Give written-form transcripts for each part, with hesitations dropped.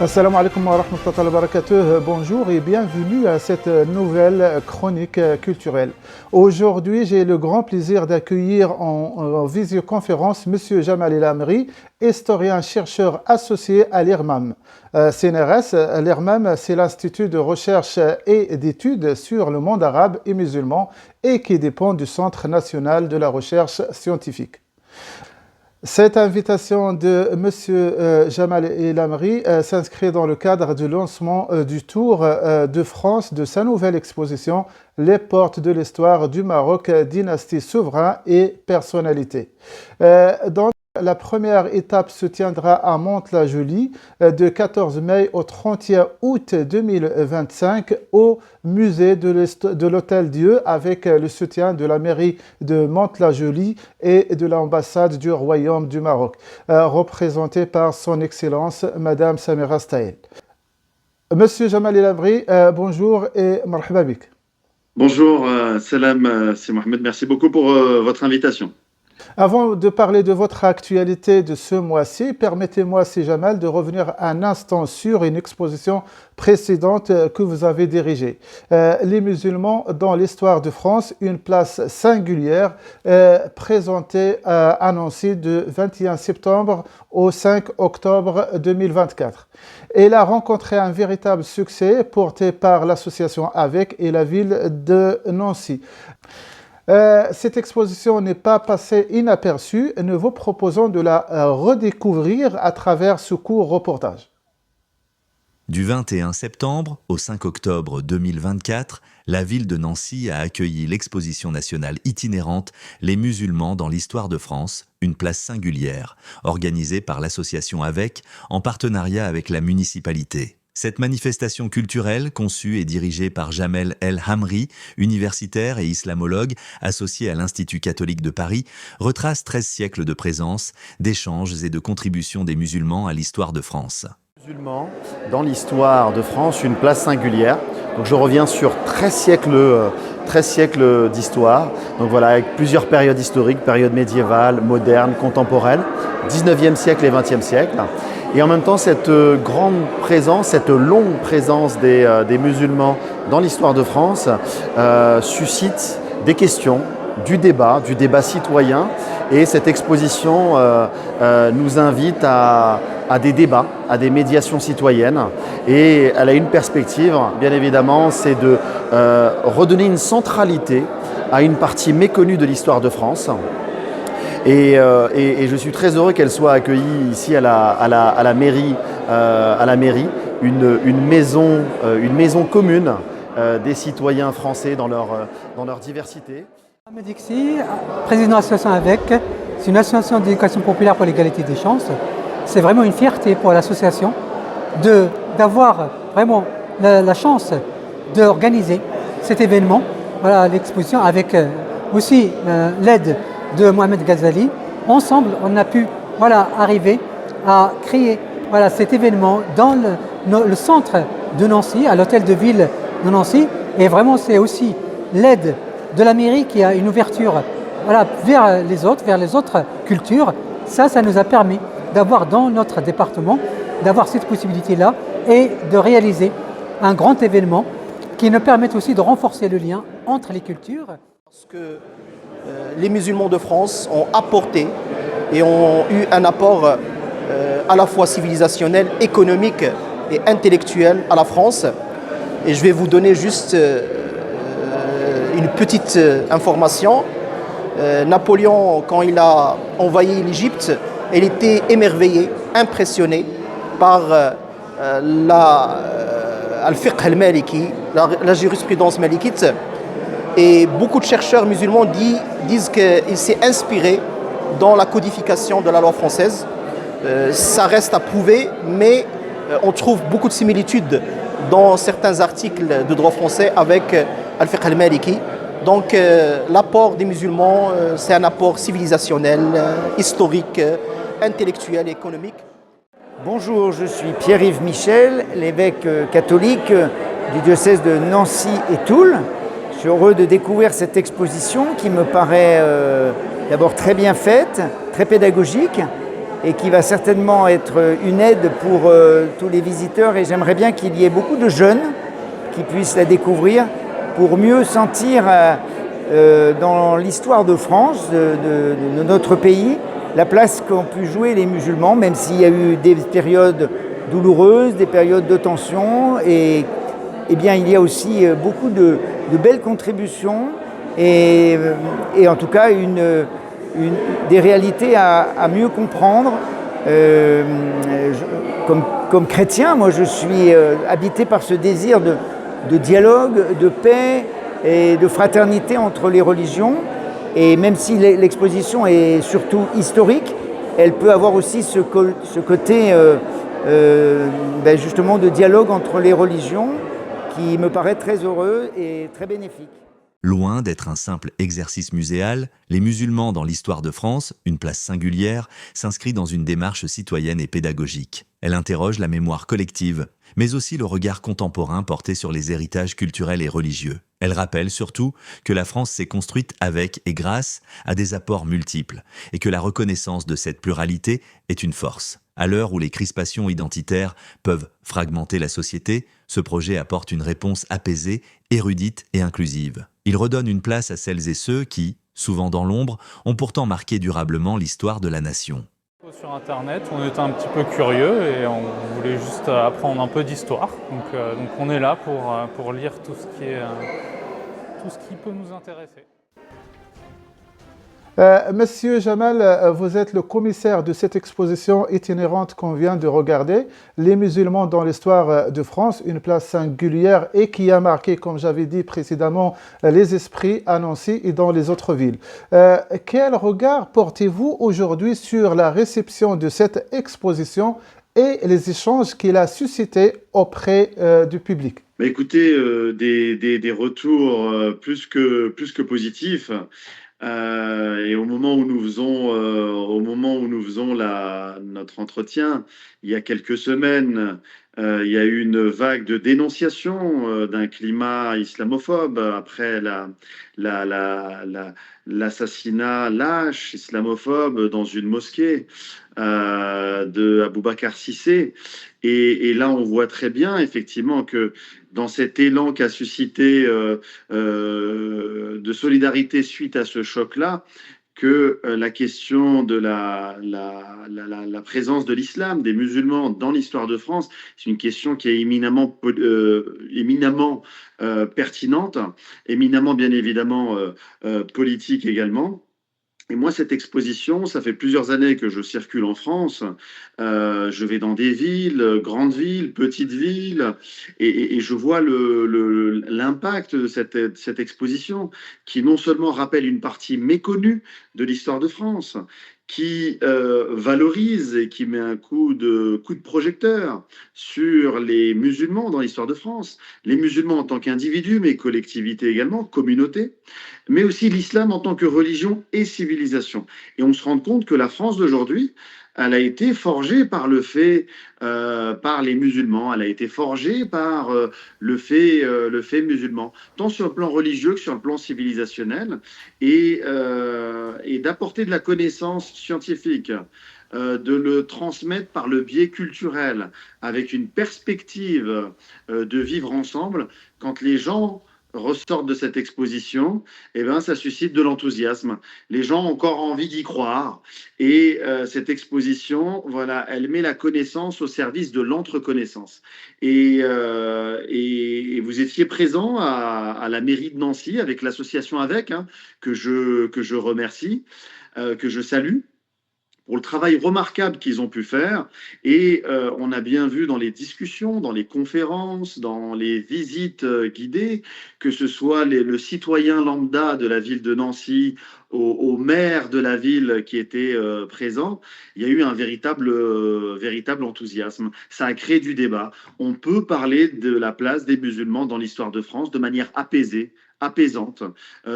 Assalamu alaikum wa rahmatullahi wa barakatuh. Bonjour et bienvenue à cette nouvelle chronique culturelle. Aujourd'hui, j'ai le grand plaisir d'accueillir en visioconférence M. Jamal El Amri, historien-chercheur associé à l'IRMAM. CNRS, l'IRMAM, c'est l'Institut de recherche et d'études sur le monde arabe et musulman et qui dépend du Centre national de la recherche scientifique. Cette invitation de M. Jamal El Amri s'inscrit dans le cadre du lancement du Tour de France de sa nouvelle exposition « Les portes de l'histoire du Maroc, dynastie, souverain et personnalité ». La première étape se tiendra à Mantes-la-Jolie de 14 mai au 31 août 2025 au musée de l'Hôtel-Dieu avec le soutien de la mairie de Mantes-la-Jolie et de l'ambassade du Royaume du Maroc, représentée par son Excellence Madame Samira Staël. Monsieur Jamal El Amri, bonjour et marhaba bik. Bonjour, salam, c'est Mohamed, merci beaucoup pour votre invitation. Avant de parler de votre actualité de ce mois-ci, permettez-moi, si Jamal, de revenir un instant sur une exposition précédente que vous avez dirigée. Les musulmans dans l'histoire de France, une place singulière, présentée à Nancy de 21 septembre au 5 octobre 2024. Elle a rencontré un véritable succès porté par l'association AVEC et la ville de Nancy. Cette exposition n'est pas passée inaperçue et nous vous proposons de la redécouvrir à travers ce court reportage. Du 21 septembre au 5 octobre 2024, la ville de Nancy a accueilli l'exposition nationale itinérante « Les musulmans dans l'histoire de France, une place singulière » organisée par l'association AVEC en partenariat avec la municipalité. Cette manifestation culturelle, conçue et dirigée par Jamal El Amri, universitaire et islamologue associé à l'Institut catholique de Paris, retrace 13 siècles de présence, d'échanges et de contributions des musulmans à l'histoire de France. Musulmans dans l'histoire de France, une place singulière. Donc je reviens sur 13 siècles d'histoire. Donc voilà, avec plusieurs périodes historiques, période médiévale, moderne, contemporaine, 19e siècle et 20e siècle. Et en même temps, cette grande présence, cette longue présence des musulmans dans l'histoire de France suscite des questions, du débat citoyen. Et cette exposition nous invite à des débats, à des médiations citoyennes. Et elle a une perspective, bien évidemment, c'est de redonner une centralité à une partie méconnue de l'histoire de France. Et je suis très heureux qu'elle soit accueillie ici à la mairie, une maison commune des citoyens français dans leur diversité. Mohamed Ixi, président de l'association AVEC, c'est une association d'éducation populaire pour l'égalité des chances. C'est vraiment une fierté pour l'association d'avoir vraiment la chance d'organiser cet événement, voilà, l'exposition avec aussi l'aide de Mohamed Ghazali. Ensemble, on a pu arriver à créer cet événement dans le centre de Nancy, à l'hôtel de ville de Nancy. Et vraiment, c'est aussi l'aide de la mairie qui a une ouverture vers les autres cultures. Ça nous a permis d'avoir dans notre département, d'avoir cette possibilité-là et de réaliser un grand événement qui nous permet aussi de renforcer le lien entre les cultures. Parce que les musulmans de France ont apporté et ont eu un apport à la fois civilisationnel, économique et intellectuel à la France. Et je vais vous donner juste une petite information. Napoléon, quand il a envahi l'Égypte, il était émerveillé, impressionné par al-fiqh al-maliki, la jurisprudence malikite. Et beaucoup de chercheurs musulmans disent qu'il s'est inspiré dans la codification de la loi française. Ça reste à prouver, mais on trouve beaucoup de similitudes dans certains articles de droit français avec al-fiqh al-maliki. Donc l'apport des musulmans, c'est un apport civilisationnel, historique, intellectuel et économique. Bonjour, je suis Pierre-Yves Michel, l'évêque catholique du diocèse de Nancy et Toul. Je suis heureux de découvrir cette exposition qui me paraît d'abord très bien faite, très pédagogique, et qui va certainement être une aide pour tous les visiteurs. Et j'aimerais bien qu'il y ait beaucoup de jeunes qui puissent la découvrir pour mieux sentir dans l'histoire de France, de notre pays, la place qu'ont pu jouer les musulmans, même s'il y a eu des périodes douloureuses, des périodes de tension. Et bien, il y a aussi beaucoup de belles contributions et en tout cas des réalités à mieux comprendre. Comme chrétien, moi je suis habité par ce désir de dialogue, de paix et de fraternité entre les religions. Et même si l'exposition est surtout historique, elle peut avoir aussi ce côté justement de dialogue entre les religions qui me paraît très heureux et très bénéfique. Loin d'être un simple exercice muséal, les musulmans dans l'histoire de France, une place singulière, s'inscrit dans une démarche citoyenne et pédagogique. Elle interroge la mémoire collective, mais aussi le regard contemporain porté sur les héritages culturels et religieux. Elle rappelle surtout que la France s'est construite avec et grâce à des apports multiples, et que la reconnaissance de cette pluralité est une force. À l'heure où les crispations identitaires peuvent fragmenter la société, ce projet apporte une réponse apaisée, érudite et inclusive. Il redonne une place à celles et ceux qui, souvent dans l'ombre, ont pourtant marqué durablement l'histoire de la nation. Sur Internet, on était un petit peu curieux et on voulait juste apprendre un peu d'histoire. Donc on est là pour lire tout ce qui peut nous intéresser. Monsieur Jamal, vous êtes le commissaire de cette exposition itinérante qu'on vient de regarder, Les musulmans dans l'histoire de France, une place singulière et qui a marqué, comme j'avais dit précédemment, les esprits à Nancy et dans les autres villes. Quel regard portez-vous aujourd'hui sur la réception de cette exposition et les échanges qu'il a suscités auprès du public? Écoutez, des retours plus que positifs. Et au moment où nous faisons notre entretien, il y a quelques semaines, il y a eu une vague de dénonciation d'un climat islamophobe après l'assassinat lâche islamophobe dans une mosquée de Aboubacar Cissé. Et là, on voit très bien effectivement que dans cet élan qu'a suscité de solidarité suite à ce choc-là, que la question de la présence de l'islam, des musulmans dans l'histoire de France, c'est une question qui est éminemment pertinente, éminemment bien évidemment politique également. Et moi, cette exposition, ça fait plusieurs années que je circule en France. Je vais dans des villes, grandes villes, petites villes, et je vois l'impact de cette exposition qui non seulement rappelle une partie méconnue de l'histoire de France, qui valorise et qui met un coup de projecteur sur les musulmans dans l'histoire de France, les musulmans en tant qu'individus, mais collectivités également, communautés, mais aussi l'islam en tant que religion et civilisation. Et on se rend compte que la France d'aujourd'hui, elle a été forgée par par les musulmans, elle a été forgée par le fait musulman, tant sur le plan religieux que sur le plan civilisationnel, et d'apporter de la connaissance scientifique, de le transmettre par le biais culturel, avec une perspective de vivre ensemble. Quand les gens ressortent de cette exposition, eh ben, ça suscite de l'enthousiasme. Les gens ont encore envie d'y croire. Et cette exposition, voilà, elle met la connaissance au service de l'entreconnaissance. Et vous étiez présent à la mairie de Nancy avec l'association AVEC, hein, que je remercie, que je salue, pour le travail remarquable qu'ils ont pu faire. Et on a bien vu dans les discussions, dans les conférences, dans les visites guidées, que ce soit le citoyen lambda de la ville de Nancy au maire de la ville qui était présent, il y a eu un véritable enthousiasme. Ça a créé du débat. On peut parler de la place des musulmans dans l'histoire de France de manière apaisante,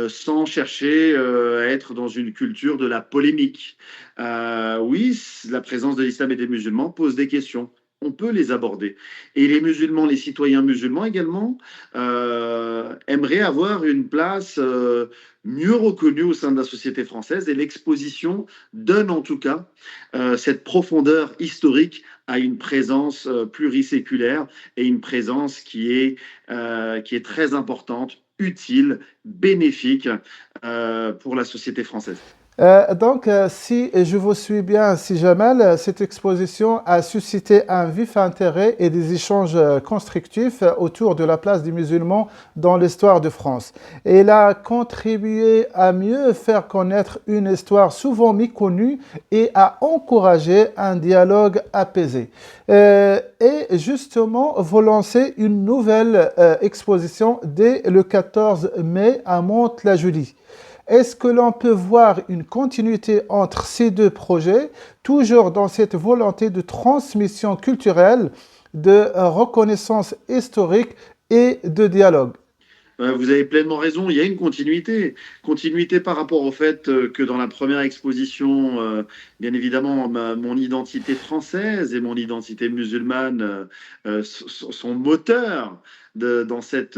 sans chercher à être dans une culture de la polémique. Oui, la présence de l'islam et des musulmans pose des questions. on peut les aborder. Et les musulmans, les citoyens musulmans également, aimeraient avoir une place mieux reconnue au sein de la société française. Et l'exposition donne en tout cas cette profondeur historique à une présence pluriséculaire et une présence qui est très importante, utile, bénéfique pour la société française. Si je vous suis bien, si Jamal, cette exposition a suscité un vif intérêt et des échanges constructifs autour de la place des musulmans dans l'histoire de France. Elle a contribué à mieux faire connaître une histoire souvent méconnue et à encourager un dialogue apaisé. Et justement, vous lancez une nouvelle exposition dès le 14 mai à Mantes-la-Jolie. Est-ce que l'on peut voir une continuité entre ces deux projets, toujours dans cette volonté de transmission culturelle, de reconnaissance historique et de dialogue? Vous avez pleinement raison, il y a une continuité. Continuité par rapport au fait que dans la première exposition, bien évidemment, mon identité française et mon identité musulmane sont moteurs dans cette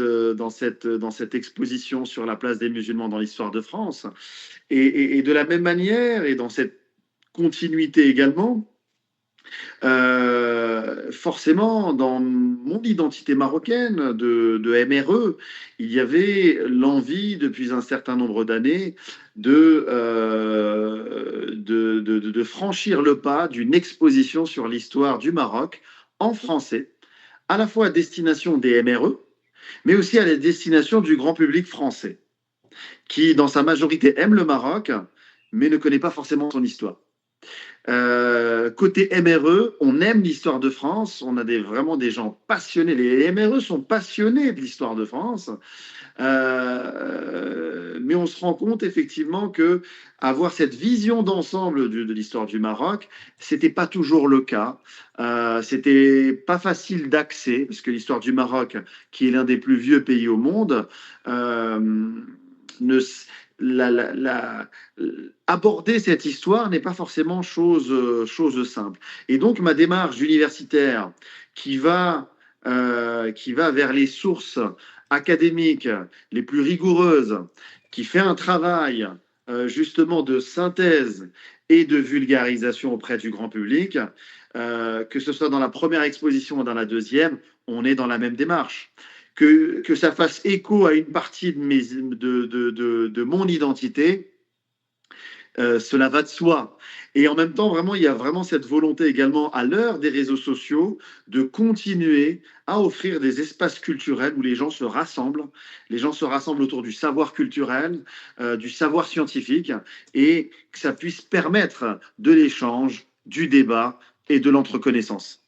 exposition sur la place des musulmans dans l'histoire de France. Et de la même manière, et dans cette continuité également, forcément, dans mon identité marocaine de MRE, il y avait l'envie depuis un certain nombre d'années de franchir le pas d'une exposition sur l'histoire du Maroc en français, à la fois à destination des MRE, mais aussi à la destination du grand public français, qui dans sa majorité aime le Maroc, mais ne connaît pas forcément son histoire. Côté MRE, on aime l'histoire de France, on a vraiment des gens passionnés, les MRE sont passionnés de l'histoire de France, mais on se rend compte effectivement que avoir cette vision d'ensemble de l'histoire du Maroc, c'était pas toujours le cas, c'était pas facile d'accès, parce que l'histoire du Maroc, qui est l'un des plus vieux pays au monde, aborder cette histoire n'est pas forcément chose simple. Et donc, ma démarche universitaire qui va vers les sources académiques les plus rigoureuses, qui fait un travail justement de synthèse et de vulgarisation auprès du grand public, que ce soit dans la première exposition ou dans la deuxième, on est dans la même démarche. Que ça fasse écho à une partie de mon identité, cela va de soi. Et en même temps, vraiment, il y a vraiment cette volonté également, à l'heure des réseaux sociaux, de continuer à offrir des espaces culturels où les gens se rassemblent. Les gens se rassemblent autour du savoir culturel, du savoir scientifique, et que ça puisse permettre de l'échange, du débat et de l'entreconnaissance.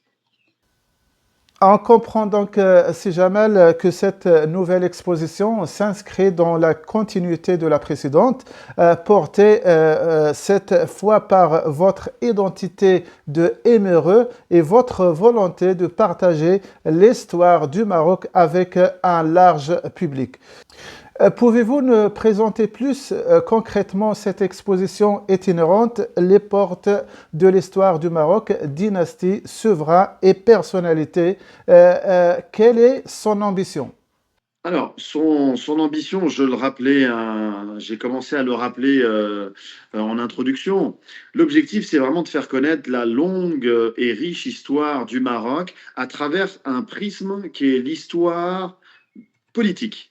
On comprend donc, si Jamal, que cette nouvelle exposition s'inscrit dans la continuité de la précédente, portée cette fois par votre identité de MRE et votre volonté de partager l'histoire du Maroc avec un large public. Pouvez-vous nous présenter plus concrètement cette exposition itinérante, les portes de l'histoire du Maroc, dynastie, souverain et personnalité? Quelle est son ambition? Alors, son ambition, je le rappelais, j'ai commencé à le rappeler en introduction. L'objectif, c'est vraiment de faire connaître la longue et riche histoire du Maroc à travers un prisme qui est l'histoire politique,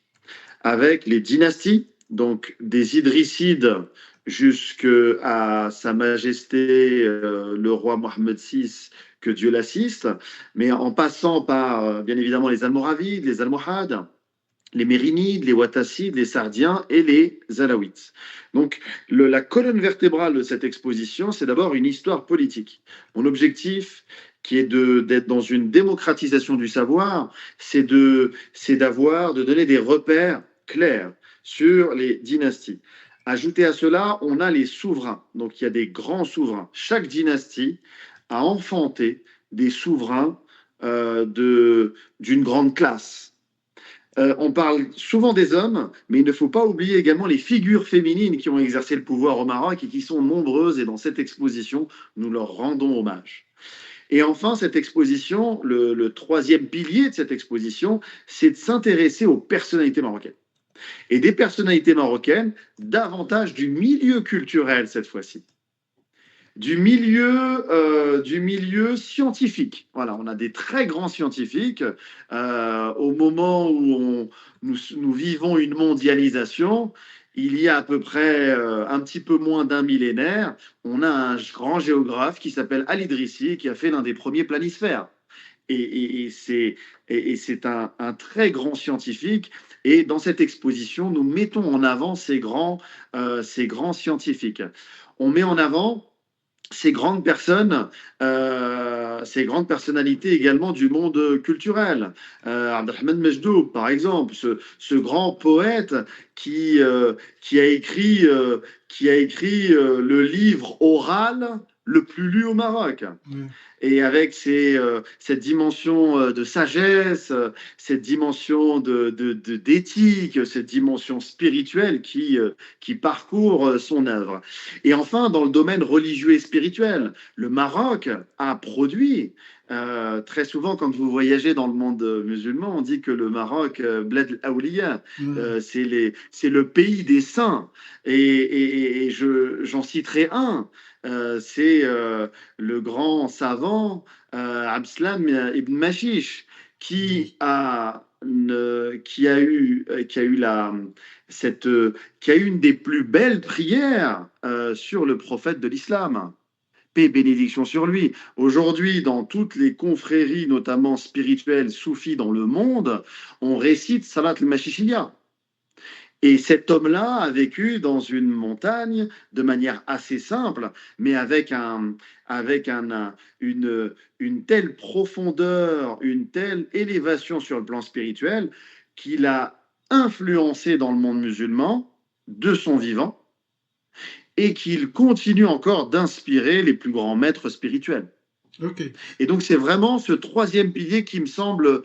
avec les dynasties, donc des Idrissides jusqu'à Sa Majesté le roi Mohammed VI, que Dieu l'assiste, mais en passant par, bien évidemment, les Almoravides, les Almohades, les Mérinides, les Ouattassides, les Sardiens et les Alaouites. Donc, la colonne vertébrale de cette exposition, c'est d'abord une histoire politique. Mon objectif, qui est d'être dans une démocratisation du savoir, c'est de donner des repères clairs sur les dynasties. Ajouté à cela, on a les souverains. Donc, il y a des grands souverains. Chaque dynastie a enfanté des souverains d'une grande classe. On parle souvent des hommes, mais il ne faut pas oublier également les figures féminines qui ont exercé le pouvoir au Maroc et qui sont nombreuses. Et dans cette exposition, nous leur rendons hommage. Et enfin, cette exposition, le troisième pilier de cette exposition, c'est de s'intéresser aux personnalités marocaines. Et des personnalités marocaines, davantage du milieu culturel cette fois-ci. Du milieu scientifique. Voilà, on a des très grands scientifiques. Au moment où nous vivons une mondialisation, il y a à peu près un petit peu moins d'un millénaire, on a un grand géographe qui s'appelle Al-Idrissi, qui a fait l'un des premiers planisphères. Et c'est un très grand scientifique. Et dans cette exposition, nous mettons en avant ces grands scientifiques. On met en avant ces grandes personnes, ces grandes personnalités également du monde culturel. Abdelrahman Majdoub, par exemple, ce grand poète qui a écrit le livre oral le plus lu au Maroc. Et avec cette dimension de sagesse, cette dimension d'éthique, cette dimension spirituelle qui parcourt son œuvre. Et enfin, dans le domaine religieux et spirituel, le Maroc a produit, très souvent quand vous voyagez dans le monde musulman, on dit que le Maroc, Bled al-Awliya, c'est le pays des saints. Et j'en citerai un. C'est le grand savant Abdeslam ibn Mashish qui a eu une des plus belles prières sur le prophète de l'islam. Paix et bénédiction sur lui. Aujourd'hui, dans toutes les confréries, notamment spirituelles, soufis dans le monde, on récite Salat al-Mashishiyya. Et cet homme-là a vécu dans une montagne de manière assez simple, mais avec une telle profondeur, une telle élévation sur le plan spirituel qu'il a influencé dans le monde musulman de son vivant et qu'il continue encore d'inspirer les plus grands maîtres spirituels. Ok. Et donc, c'est vraiment ce troisième pilier qui me semble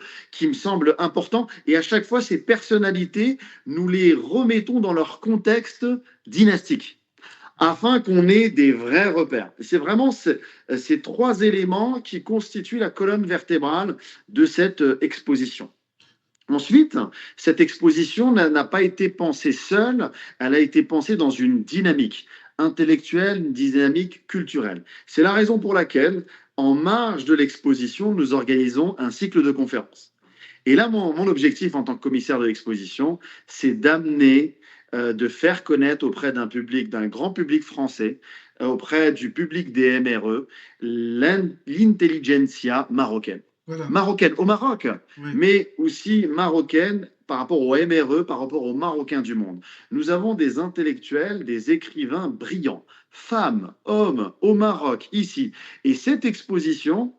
important. Et à chaque fois, ces personnalités, nous les remettons dans leur contexte dynastique, afin qu'on ait des vrais repères. C'est vraiment ces trois éléments qui constituent la colonne vertébrale de cette exposition. Ensuite, cette exposition n'a pas été pensée seule, elle a été pensée dans une dynamique intellectuelle, une dynamique culturelle. C'est la raison pour laquelle, en marge de l'exposition, nous organisons un cycle de conférences. Et là, mon objectif en tant que commissaire de l'exposition, c'est d'amener, de faire connaître auprès d'un grand public français, auprès du public des MRE, l'intelligentsia marocaine. Voilà. Marocaine au Maroc, Oui. mais aussi marocaine par rapport aux MRE, par rapport aux Marocains du monde. Nous avons des intellectuels, des écrivains brillants, femmes, hommes, au Maroc, ici. Et cette exposition,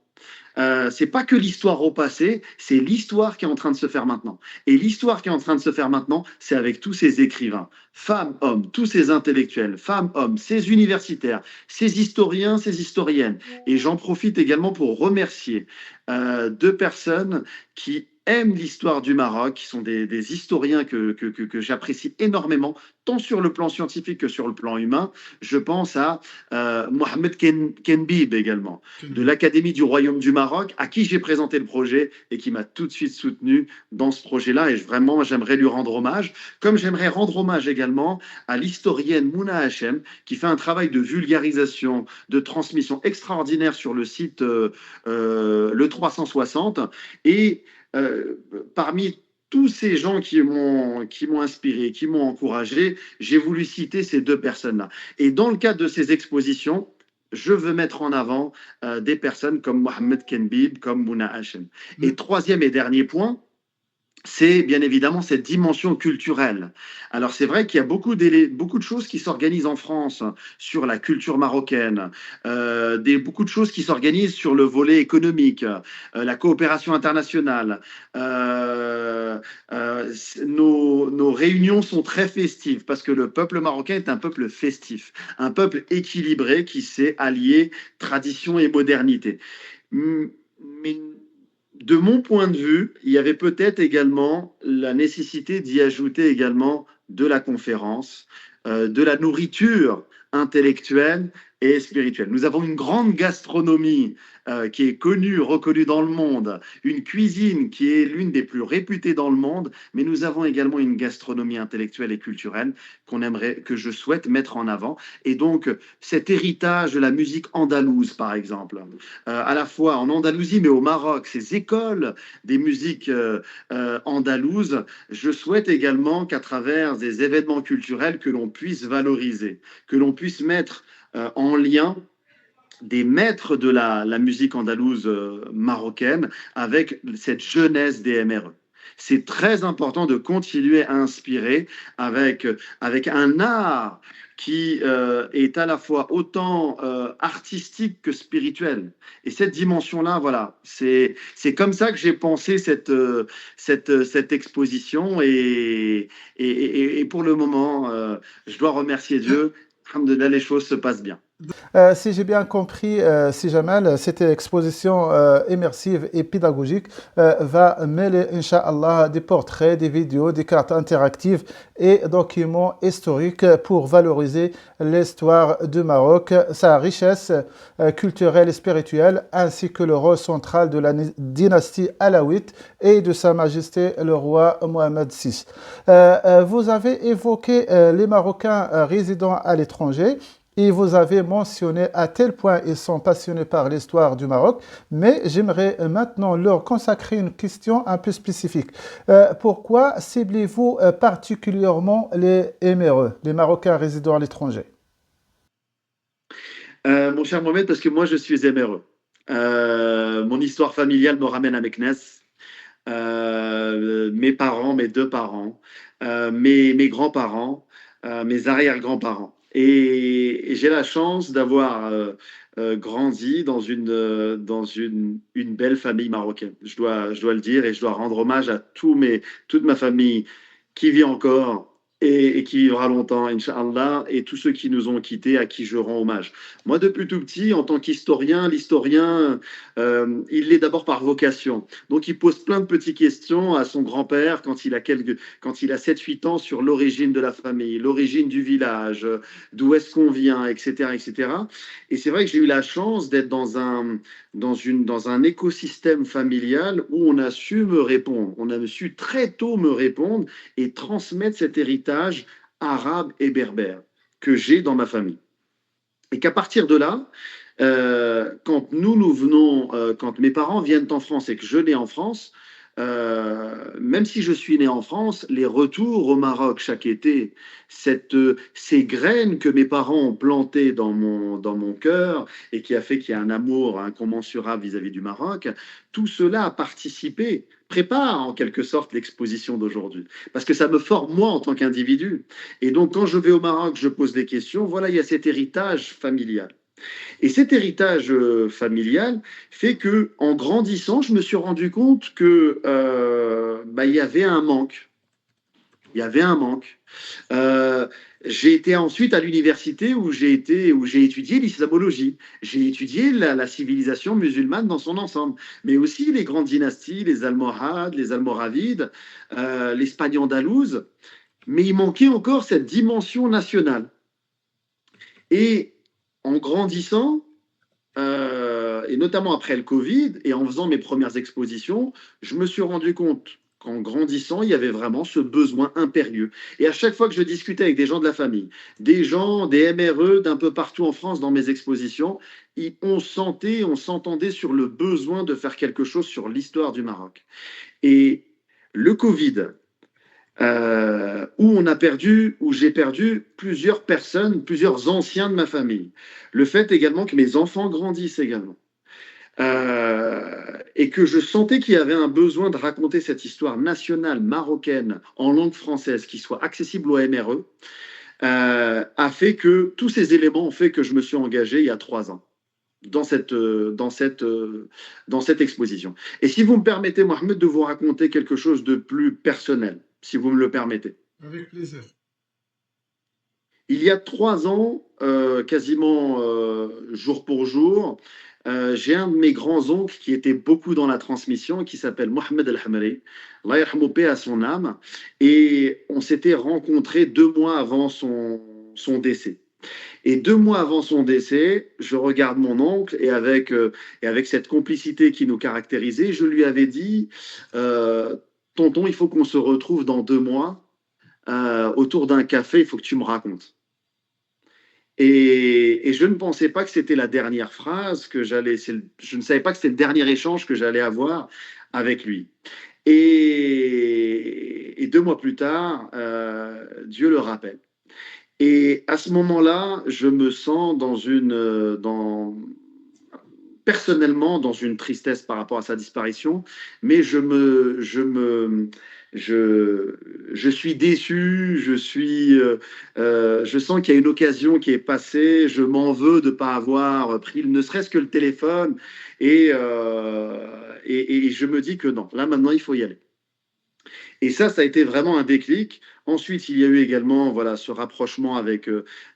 c'est pas que l'histoire au passé, c'est l'histoire qui est en train de se faire maintenant. Et l'histoire qui est en train de se faire maintenant, c'est avec tous ces écrivains, femmes, hommes, tous ces intellectuels, femmes, hommes, ces universitaires, ces historiens, ces historiennes. Et j'en profite également pour remercier deux personnes qui aiment l'histoire du Maroc, qui sont des historiens que j'apprécie énormément, tant sur le plan scientifique que sur le plan humain. Je pense à Mohamed Kenbib également, de l'Académie du Royaume du Maroc, à qui j'ai présenté le projet et qui m'a tout de suite soutenu dans ce projet-là. Et vraiment, j'aimerais lui rendre hommage, comme j'aimerais rendre hommage également à l'historienne Mouna Hachem, qui fait un travail de vulgarisation, de transmission extraordinaire sur le site Le 360. Et parmi tous ces gens qui m'ont inspiré, qui m'ont encouragé, j'ai voulu citer ces deux personnes-là. Et dans le cadre de ces expositions, je veux mettre en avant des personnes comme Mohamed Kenbib, comme Mouna Hachem. Et troisième et dernier point, c'est bien évidemment cette dimension culturelle. Alors c'est vrai qu'il y a beaucoup de choses qui s'organisent en France sur la culture marocaine, beaucoup de choses qui s'organisent sur le volet économique, la coopération internationale. Nos réunions sont très festives parce que le peuple marocain est un peuple festif, un peuple équilibré qui sait allier tradition et modernité. Mais de mon point de vue, il y avait peut-être également la nécessité d'y ajouter également de la conférence, de la nourriture intellectuelle et spirituelle. Nous avons une grande gastronomie qui est connue, reconnue dans le monde, une cuisine qui est l'une des plus réputées dans le monde, mais nous avons également une gastronomie intellectuelle et culturelle que je souhaite mettre en avant. Et donc, cet héritage de la musique andalouse, par exemple, à la fois en Andalousie, mais au Maroc, ces écoles des musiques andalouses, je souhaite également qu'à travers des événements culturels, que l'on puisse valoriser, que l'on puisse mettre en lien des maîtres de la musique andalouse marocaine avec cette jeunesse des MRE. C'est très important de continuer à inspirer avec un art qui est à la fois autant artistique que spirituel. Et cette dimension-là, voilà, c'est comme ça que j'ai pensé cette exposition. Et pour le moment, je dois remercier Dieu. Alhamdoulilah, les choses se passent bien. Si j'ai bien compris, si Jamal, cette exposition immersive et pédagogique va mêler, Inch'Allah, des portraits, des vidéos, des cartes interactives et documents historiques pour valoriser l'histoire du Maroc, sa richesse culturelle et spirituelle, ainsi que le rôle central de la dynastie alawite et de Sa Majesté le roi Mohamed VI. Vous avez évoqué les Marocains résidant à l'étranger. Et vous avez mentionné à tel point ils sont passionnés par l'histoire du Maroc, mais j'aimerais maintenant leur consacrer une question un peu spécifique. Pourquoi ciblez-vous particulièrement les MRE, les Marocains résidant à l'étranger? Mon cher Mohamed, parce que moi je suis MRE. Mon histoire familiale me ramène à Meknès. Mes parents, mes deux parents, mes grands-parents, mes arrière-grands-parents. Et j'ai la chance d'avoir grandi dans une belle famille marocaine. Je dois le dire et je dois rendre hommage à toute ma famille qui vit encore et qui vivra longtemps, Inch'Allah, et tous ceux qui nous ont quittés, à qui je rends hommage. Moi, depuis tout petit, en tant qu'historien, l'historien, il l'est d'abord par vocation. Donc, il pose plein de petites questions à son grand-père quand il a 7-8 ans sur l'origine de la famille, l'origine du village, d'où est-ce qu'on vient, etc., etc. Et c'est vrai que j'ai eu la chance d'être dans un écosystème familial où on a su me répondre. On a su très tôt me répondre et transmettre cet héritage arabe et berbère que j'ai dans ma famille. Et qu'à partir de là, quand quand mes parents viennent en France et que je nais en France, même si je suis né en France, les retours au Maroc chaque été, ces graines que mes parents ont plantées dans mon cœur et qui a fait qu'il y a un amour incommensurable vis-à-vis du Maroc, tout cela a participé, prépare en quelque sorte l'exposition d'aujourd'hui. Parce que ça me forme moi en tant qu'individu. Et donc quand je vais au Maroc, je pose des questions, voilà, il y a cet héritage familial. Et cet héritage familial fait que, en grandissant, je me suis rendu compte que il y avait un manque. Il y avait un manque. J'ai été ensuite à l'université où j'ai étudié l'islamologie. J'ai étudié la civilisation musulmane dans son ensemble, mais aussi les grandes dynasties, les Almohades, les Almoravides, l'Espagne andalouse. Mais il manquait encore cette dimension nationale. Et en grandissant, et notamment après le Covid, et en faisant mes premières expositions, je me suis rendu compte qu'en grandissant, il y avait vraiment ce besoin impérieux. Et à chaque fois que je discutais avec des gens de la famille, des MRE d'un peu partout en France dans mes expositions, on s'entendait sur le besoin de faire quelque chose sur l'histoire du Maroc. Et le Covid, où j'ai perdu plusieurs personnes, plusieurs anciens de ma famille. Le fait également que mes enfants grandissent également. Et que je sentais qu'il y avait un besoin de raconter cette histoire nationale marocaine en langue française qui soit accessible aux MRE, a fait que tous ces éléments ont fait que je me suis engagé il y a 3 ans dans cette exposition. Et si vous me permettez, Mohamed, de vous raconter quelque chose de plus personnel, si vous me le permettez. Avec plaisir. Il y a 3 ans, quasiment jour pour jour, j'ai un de mes grands-oncles qui était beaucoup dans la transmission, qui s'appelle Mohamed El-Hamri, Allah yarhamou, paix à son âme, et on s'était rencontrés 2 mois avant son décès. Et 2 mois avant son décès, je regarde mon oncle et avec cette complicité qui nous caractérisait, je lui avais dit, tonton, il faut qu'on se retrouve dans 2 mois autour d'un café, il faut que tu me racontes. Et je ne pensais pas que c'était la dernière phrase que je ne savais pas que c'était le dernier échange que j'allais avoir avec lui. Et 2 mois plus tard, Dieu le rappelle. Et à ce moment-là, je me sens personnellement dans une tristesse par rapport à sa disparition, mais je suis déçu, je sens qu'il y a une occasion qui est passée, je m'en veux de ne pas avoir pris ne serait-ce que le téléphone, et je me dis que non, là maintenant il faut y aller. Et ça a été vraiment un déclic. Ensuite, il y a eu également voilà, ce rapprochement avec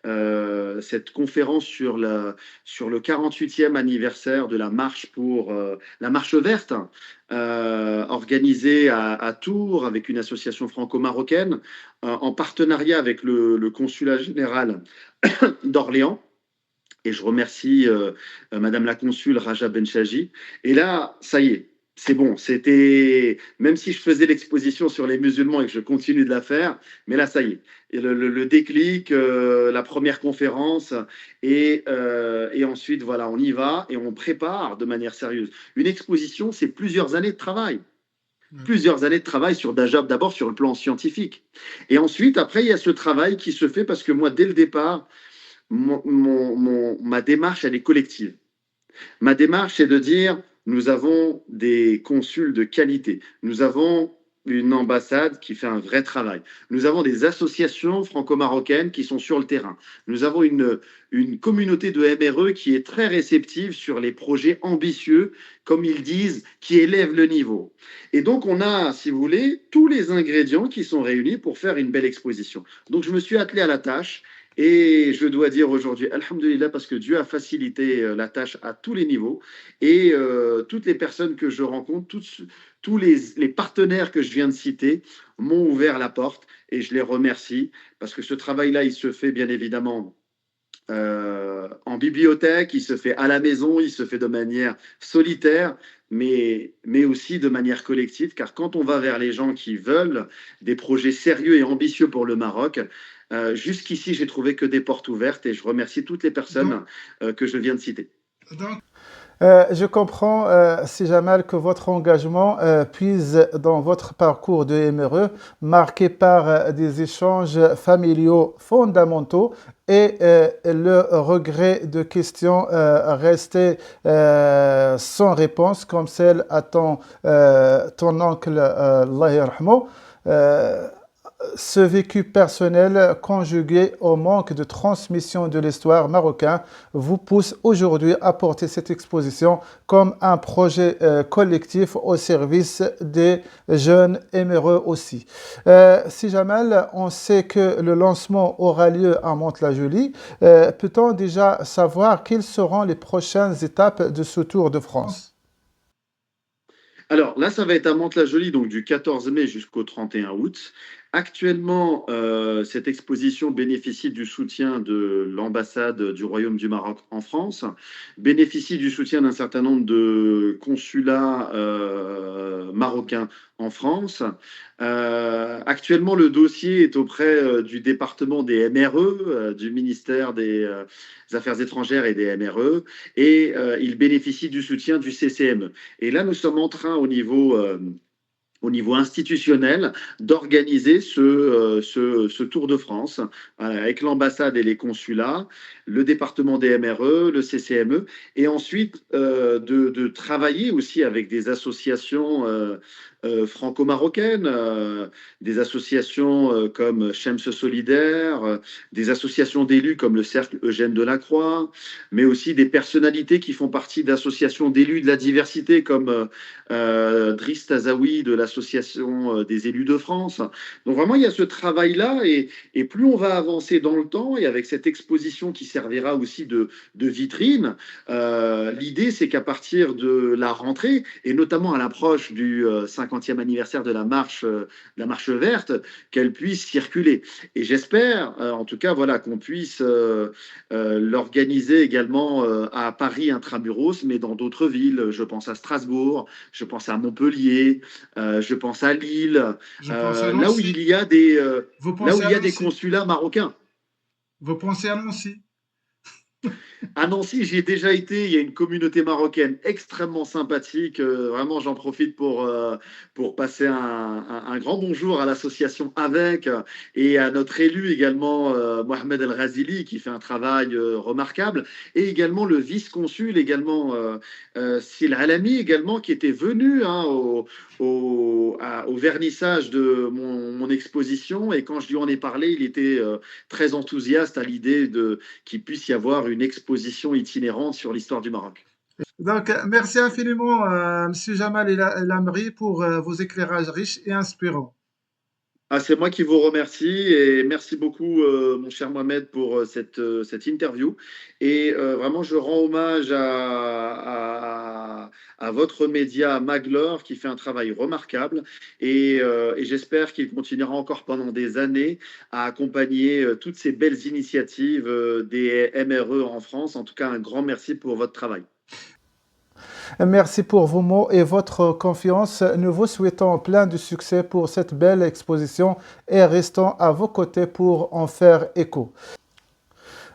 cette conférence sur le 48e anniversaire de la marche pour la marche verte, organisée à Tours avec une association franco-marocaine, en partenariat avec le consulat général d'Orléans. Et je remercie Madame la consul Raja Benchaji. Et là, ça y est, c'est bon. C'était, même si je faisais l'exposition sur les musulmans et que je continue de la faire, mais là, ça y est. Et le déclic, la première conférence, et ensuite, voilà, on y va et on prépare de manière sérieuse. Une exposition, c'est plusieurs années de travail. Plusieurs années de travail d'abord sur le plan scientifique. Et ensuite, après, il y a ce travail qui se fait parce que moi, dès le départ, ma démarche, elle est collective. Ma démarche, c'est de dire, nous avons des consuls de qualité. Nous avons une ambassade qui fait un vrai travail. Nous avons des associations franco-marocaines qui sont sur le terrain. Nous avons une communauté de MRE qui est très réceptive sur les projets ambitieux, comme ils disent, qui élèvent le niveau. Et donc, on a, si vous voulez, tous les ingrédients qui sont réunis pour faire une belle exposition. Donc, je me suis attelé à la tâche. Et je dois dire aujourd'hui, alhamdoulilah, parce que Dieu a facilité la tâche à tous les niveaux. Et toutes les personnes que je rencontre, tous les partenaires que je viens de citer m'ont ouvert la porte et je les remercie parce que ce travail-là, il se fait bien évidemment en bibliothèque, il se fait à la maison, il se fait de manière solitaire, mais aussi de manière collective, car quand on va vers les gens qui veulent des projets sérieux et ambitieux pour le Maroc, jusqu'ici, j'ai trouvé que des portes ouvertes et je remercie toutes les personnes que je viens de citer. Je comprends, Si Jamal, que votre engagement puise dans votre parcours de MRE, marqué par des échanges familiaux fondamentaux et le regret de questions restées sans réponse, comme celle à ton oncle, Allah yarhamou. Ce vécu personnel conjugué au manque de transmission de l'histoire marocaine vous pousse aujourd'hui à porter cette exposition comme un projet collectif au service des jeunes MRE aussi. Si Jamal, on sait que le lancement aura lieu à Mantes-la-Jolie. Peut-on déjà savoir quelles seront les prochaines étapes de ce Tour de France? Alors là, ça va être à Mantes-la-Jolie, donc du 14 mai jusqu'au 31 août. Actuellement, cette exposition bénéficie du soutien de l'ambassade du Royaume du Maroc en France, bénéficie du soutien d'un certain nombre de consulats marocains en France. Actuellement, le dossier est auprès du département des MRE, du ministère des Affaires étrangères et des MRE, et il bénéficie du soutien du CCME. Et là, nous sommes en train, au niveau institutionnel, d'organiser ce Tour de France avec l'ambassade et les consulats, le département des MRE, le CCME, et ensuite de travailler aussi avec des associations franco-marocaines, des associations comme Chems Solidaire, des associations d'élus comme le Cercle Eugène Delacroix, mais aussi des personnalités qui font partie d'associations d'élus de la diversité comme Driss Tazaoui de l'association des élus de France. Donc vraiment, il y a ce travail-là et plus on va avancer dans le temps et avec cette exposition qui servira aussi de vitrine, l'idée c'est qu'à partir de la rentrée et notamment à l'approche du 5 50e anniversaire de la marche verte, qu'elle puisse circuler. Et j'espère, en tout cas, voilà, qu'on puisse l'organiser également à Paris intramuros, mais dans d'autres villes. Je pense à Strasbourg, je pense à Montpellier, je pense à Lille, Je pense à là où Nancy. il y a Vous là où pensez il à y a des Nancy. consulats marocains. Vous pensez à Nancy. À Nancy, j'y ai déjà été. Il y a une communauté marocaine extrêmement sympathique. Vraiment, j'en profite pour passer un grand bonjour à l'association Avec et à notre élu également, Mohamed El Razili, qui fait un travail remarquable. Et également le vice-consul, également Sil Alami, également, qui était venu hein, au vernissage de mon exposition. Et quand je lui en ai parlé, il était très enthousiaste à l'idée qu'il puisse y avoir une exposition itinérante sur l'histoire du Maroc. Donc, merci infiniment, Monsieur Jamal El Amri, pour vos éclairages riches et inspirants. Ah, c'est moi qui vous remercie et merci beaucoup, mon cher Mohamed, pour cette interview. Et vraiment, je rends hommage à votre média Maglor qui fait un travail remarquable et j'espère qu'il continuera encore pendant des années à accompagner toutes ces belles initiatives des MRE en France. En tout cas, un grand merci pour votre travail. Merci pour vos mots et votre confiance. Nous vous souhaitons plein de succès pour cette belle exposition et restons à vos côtés pour en faire écho.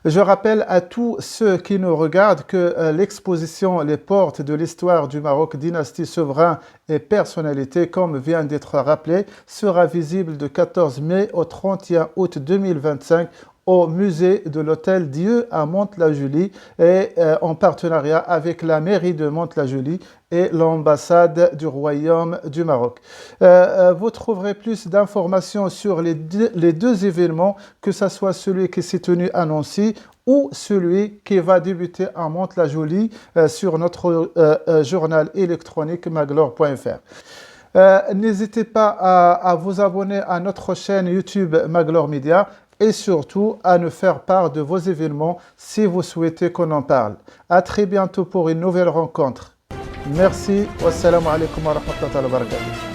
Je rappelle à tous ceux qui nous regardent que l'exposition Les portes de l'histoire du Maroc, dynastie, souverain et personnalité, comme vient d'être rappelé, sera visible du 14 mai au 31 août 2025 au musée de l'Hôtel Dieu à Mantes-la-Jolie et en partenariat avec la mairie de Mantes-la-Jolie et l'ambassade du Royaume du Maroc. Vous trouverez plus d'informations sur les deux événements, que ce soit celui qui s'est tenu à Nancy ou celui qui va débuter à Mantes-la-Jolie sur notre journal électronique maglor.fr. N'hésitez pas à vous abonner à notre chaîne YouTube Maglor Media et surtout à nous faire part de vos événements si vous souhaitez qu'on en parle. À très bientôt pour une nouvelle rencontre. Merci. Wassalamu alaikum wa rahmatullahi wa barakatuh.